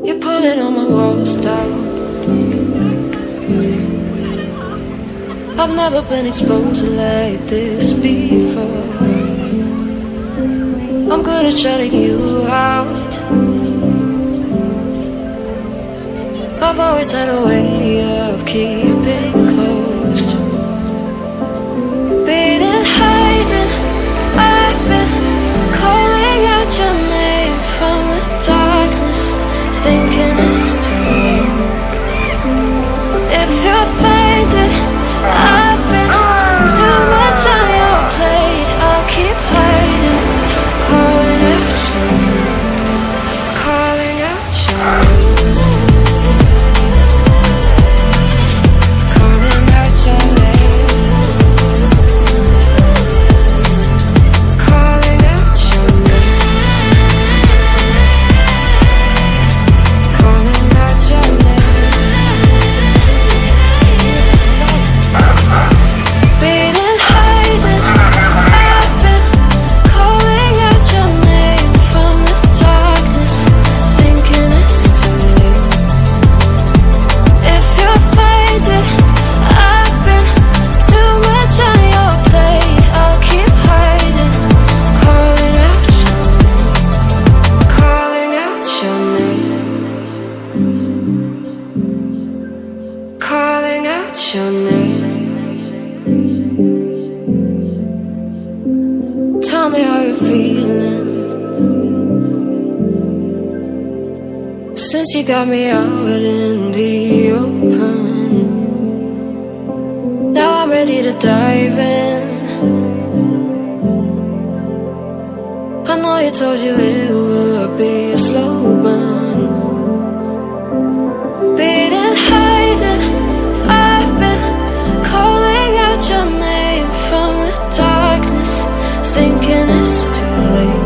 You're pulling on my walls down. I've never been exposed like this before. I'm good at shutting you out. I've always had a way of keeping closed. Beating, hiding, I've been calling out your name from the darkness, thinking it's too late. If you're faded, I've been too much on your plate. I'll keep hiding, calling out your name, calling out your name. Calling out your name. Tell me how you're feeling since you got me out in the open. Now I'm ready to dive in. I know you told you it would be a slow burn. Beating, hiding, I've been calling out your name from the darkness, thinking it's too late.